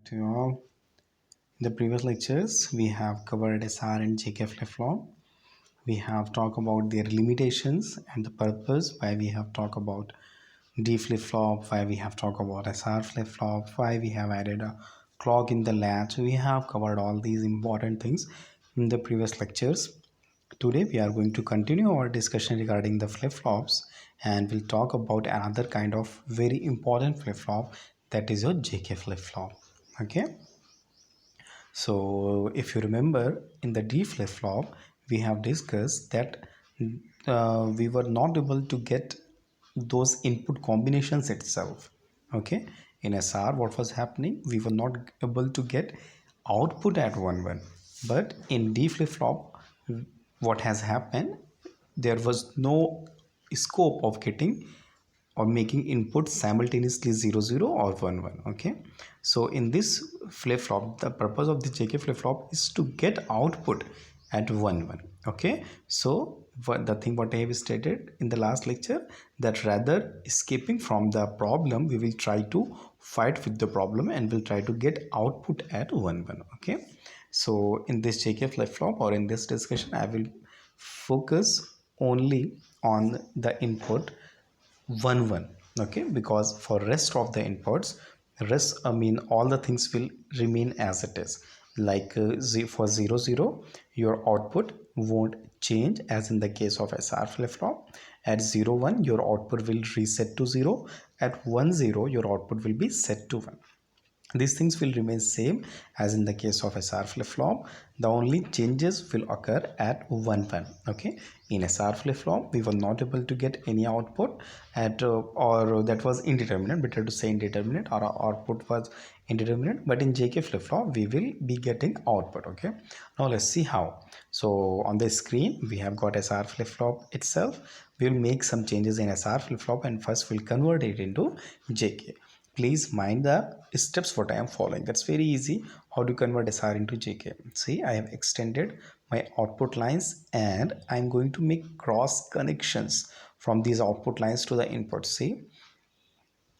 to you all. In the previous lectures, we have covered SR and JK flip-flop. We have talked about their limitations and the purpose, why we have talked about D flip-flop, why we have talked about SR flip-flop, why we have added a clock in the latch. We have covered all these important things in the previous lectures. Today we are going to continue our discussion regarding the flip-flops, and we'll talk about another kind of very important flip-flop, that is your JK flip-flop. Okay, so if you remember, in the D flip-flop we have discussed that we were not able to get those input combinations itself. Okay, in SR what was happening, we were not able to get output at 1 1, but in D flip-flop what has happened, there was no scope of getting or making input simultaneously 0 0 or 1 1. Okay, so in this flip flop, the purpose of the JK flip flop is to get output at 1 1. Okay, so the thing what I have stated in the last lecture, that rather escaping from the problem, we will try to fight with the problem and will try to get output at 1 1. Okay, so in this JK flip flop or in this discussion, I will focus only on the input 1 1. Okay, because for rest of the inputs, rest all the things will remain as it is. Like for 0 0, your output won't change, as in the case of SR flip-flop. At 0 1, your output will reset to 0. At 1 0, your output will be set to 1. These things will remain same as in the case of SR flip-flop. The only changes will occur at 1 1. Okay, in SR flip-flop we were not able to get any output at or that was indeterminate, better to say indeterminate, or our output was indeterminate, but in JK flip-flop we will be getting output. Okay, now let's see how. So on the screen we have got SR flip-flop itself. We will make some changes in SR flip-flop and first we'll convert it into JK. Please mind the steps what I am following. That's very easy. How to convert SR into JK? See, I have extended my output lines and I'm going to make cross connections from these output lines to the input. See,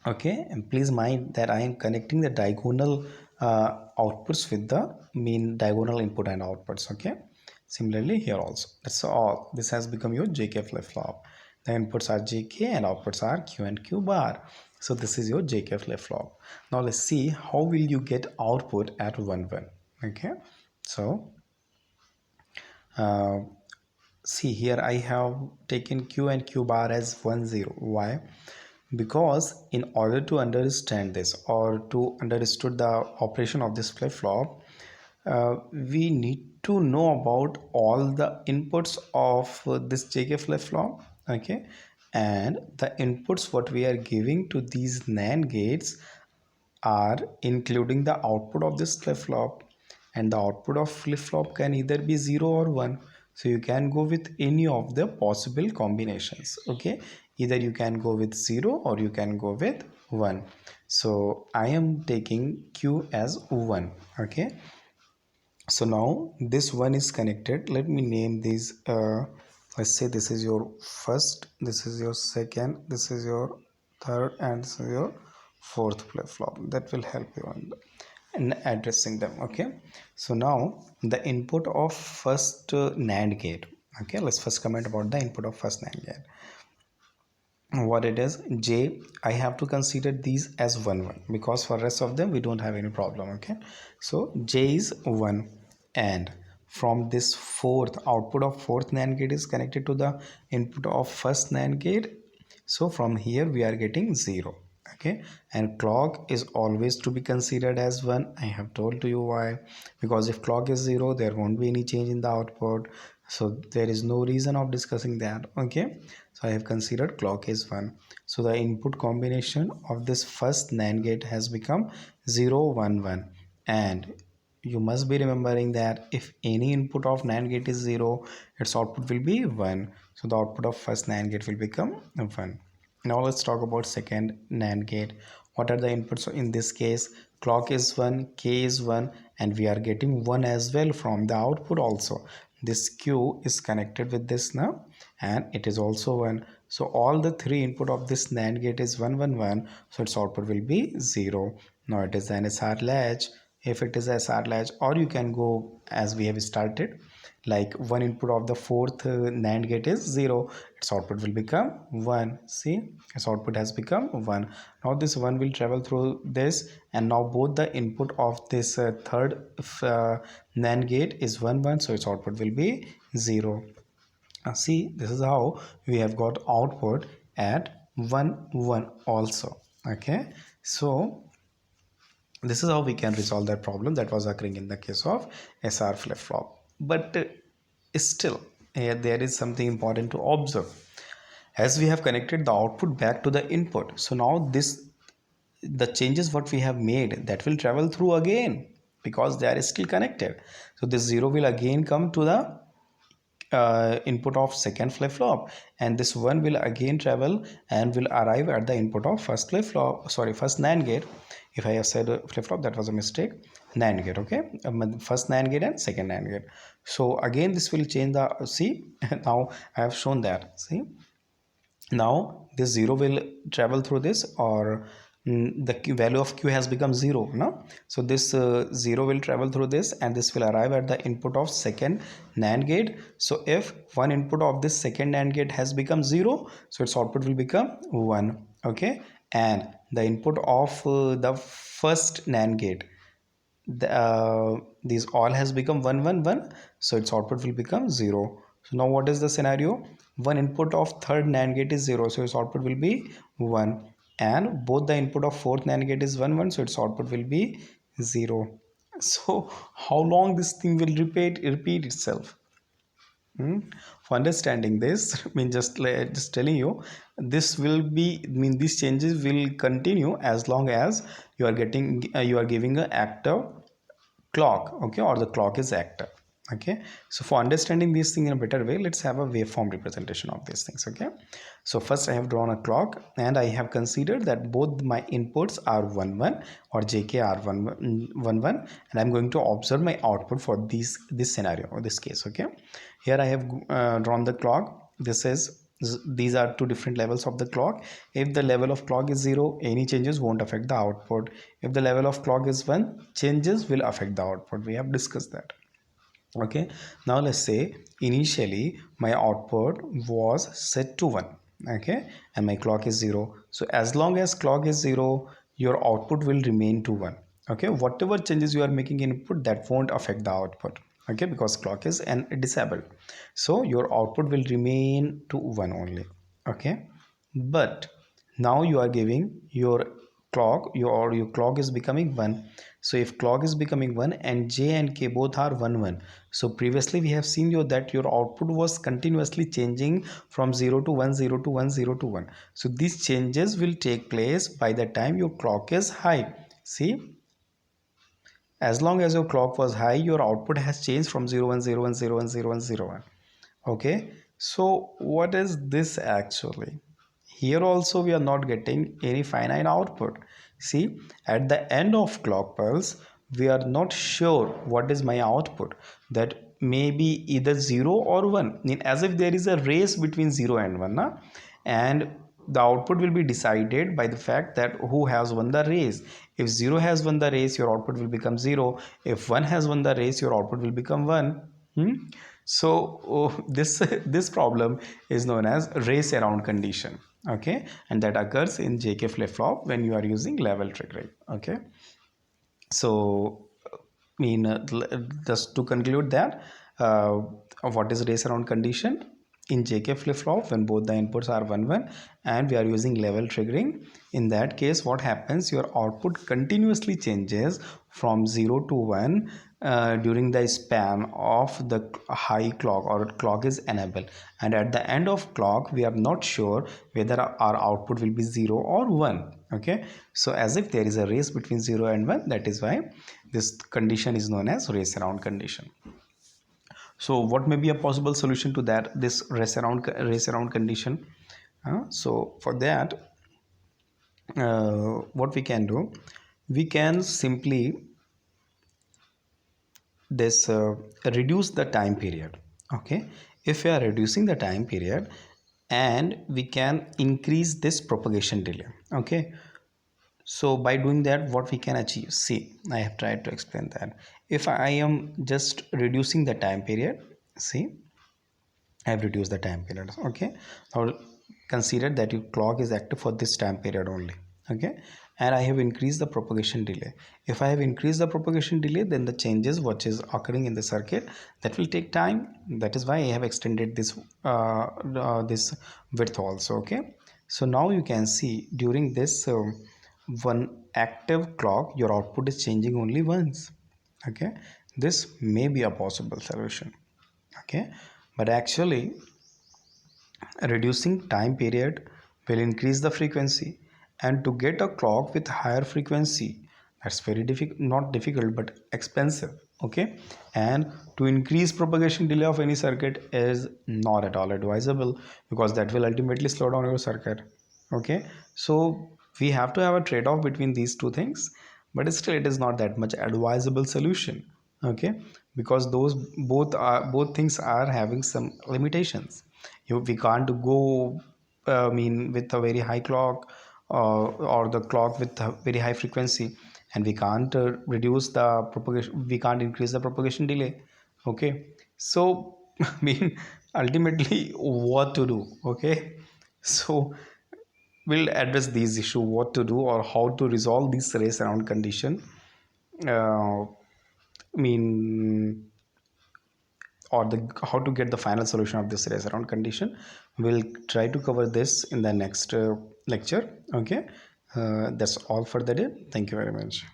okay, and please mind that I am connecting the diagonal outputs with the main diagonal input and outputs. Okay, similarly here also. That's all. This has become your JK flip-flop. The inputs are JK and outputs are Q and Q bar. So this is your JK flip-flop. Now let's see how will you get output at 1 1. Okay, so see here I have taken Q and Q bar as 1 0. Why? Because in order to understand this or to understood the operation of this flip-flop, we need to know about all the inputs of this JK flip-flop. Okay, and the inputs what we are giving to these NAND gates are including the output of this flip-flop, and the output of flip-flop can either be 0 or 1, so you can go with any of the possible combinations. Okay, either you can go with 0 or you can go with 1. So I am taking Q as 1. Okay, so now this one is connected. Let me name these. Let's say this is your first, this is your second, this is your third, and this is your fourth flip-flop. That will help you in addressing them. Okay, so now the input of first NAND gate. Okay, let's first comment about the input of first NAND gate. What it is, J, I have to consider these as 1 1 because for rest of them we don't have any problem. Okay, so J is 1, and from this fourth output of fourth NAND gate is connected to the input of first NAND gate. So from here we are getting 0. Okay, and clock is always to be considered as 1. I have told to you why, because if clock is 0 there won't be any change in the output, so there is no reason of discussing that. Okay, so I have considered clock is 1. So the input combination of this first NAND gate has become 0 1 1, and you must be remembering that if any input of NAND gate is 0, its output will be 1. So the output of first NAND gate will become 1. Now let's talk about second NAND gate. What are the inputs? In this case, clock is 1, K is 1, and we are getting 1 as well from the output also. This Q is connected with this now, and it is also 1. So all the three input of this NAND gate is 1 1 1, so its output will be 0. Now it is an SR latch. If it is SR latch, or you can go as we have started, like one input of the fourth NAND gate is 0, its output will become 1. See, its output has become 1. Now this 1 will travel through this, and now both the input of this third NAND gate is 1 1, so its output will be 0. See, this is how we have got output at 1 1 also. Okay, so this is how we can resolve that problem that was occurring in the case of SR flip-flop. But still, there is something important to observe. As we have connected the output back to the input, so now the changes what we have made, that will travel through again, because they are still connected. So this 0 will again come to the input of second flip-flop, and this 1 will again travel and will arrive at the input of first flip-flop, sorry, first NAND gate. If I have said flip-flop, that was a mistake. NAND gate, okay, first NAND gate and second NAND gate. So again this will change the, see, now I have shown that. See, now this 0 will travel through this, or the value of q has become 0 now. So this 0 will travel through this, and this will arrive at the input of second NAND gate. So if one input of this second NAND gate has become 0, so its output will become 1. Okay, and the input of the first NAND gate, these all has become 1 1 1, so its output will become 0. So now what is the scenario? One input of third NAND gate is 0, so its output will be 1, and both the input of fourth NAND gate is 1 1, so its output will be 0. So how long this thing will repeat itself? For understanding this, I mean, just telling you, this will be, I mean, these changes will continue as long as you are getting you are giving a active clock, okay, or the clock is active. Okay, so for understanding these things in a better way, let's have a waveform representation of these things. Okay, so first I have drawn a clock, and I have considered that both my inputs are 1 1, or JK are 1 1 1, and I'm going to observe my output for this scenario or this case. Okay, here I have drawn the clock. These are two different levels of the clock. If the level of clock is 0, any changes won't affect the output. If the level of clock is 1, changes will affect the output. We have discussed that. Okay, now let's say initially my output was set to 1. Okay, and my clock is 0. So as long as clock is 0, your output will remain to 1. Okay, whatever changes you are making in input, that won't affect the output. Okay, because clock is disabled, so your output will remain to 1 only. Okay, but now you are giving your clock, your clock is becoming 1. So if clock is becoming 1 and J and K both are 1 1, so previously we have seen that your output was continuously changing from 0 to 1, 0 to 1, 0 to 1. So these changes will take place by the time your clock is high. See, as long as your clock was high, your output has changed from 0 1 0 1 0 1 0 1 0 1. Okay, so what is this actually? Here also we are not getting any finite output. See, at the end of clock pulse, we are not sure what is my output. That may be either 0 or 1. I mean, as if there is a race between 0 and 1. Na? And the output will be decided by the fact that who has won the race. If 0 has won the race, your output will become 0. If 1 has won the race, your output will become 1. So this problem is known as race around condition. Okay, and that occurs in JK flip-flop when you are using level triggering. Okay, so just to conclude that, what is race around condition in JK flip-flop? When both the inputs are 1 1 and we are using level triggering, in that case what happens, your output continuously changes from 0 to 1 during the span of the high clock, or clock is enabled, and at the end of clock we are not sure whether our output will be 0 or 1. Okay, so as if there is a race between 0 and 1, that is why this condition is known as race around condition. So what may be a possible solution to that, this race around condition? So for that, what we can do, we can simply reduce the time period. Okay, if we are reducing the time period, and we can increase this propagation delay. Okay, So by doing that, what we can achieve, see, I have tried to explain that. If I am just reducing the time period, see, I have reduced the time period. Okay, now consider that your clock is active for this time period only. Okay, and I have increased the propagation delay. If I have increased the propagation delay, then the changes what is occurring in the circuit, that will take time. That is why I have extended this this width also. Okay, so now you can see during this one active clock, your output is changing only once. Okay, this may be a possible solution. Okay, but actually reducing time period will increase the frequency, and to get a clock with higher frequency, that's very difficult, not difficult but expensive. Okay, and to increase propagation delay of any circuit is not at all advisable, because that will ultimately slow down your circuit. Okay, so we have to have a trade-off between these two things, but still it is not that much advisable solution. Okay, because those both things are having some limitations. We can't go with a very high clock, or the clock with a very high frequency, and we can't reduce the propagation, we can't increase the propagation delay. Okay, so ultimately what to do? Okay, so we'll address these issue, what to do or how to resolve this race around condition. uh, I mean or the how to get the final solution of this race around condition. We'll try to cover this in the next lecture. Okay, that's all for the day. Thank you very much.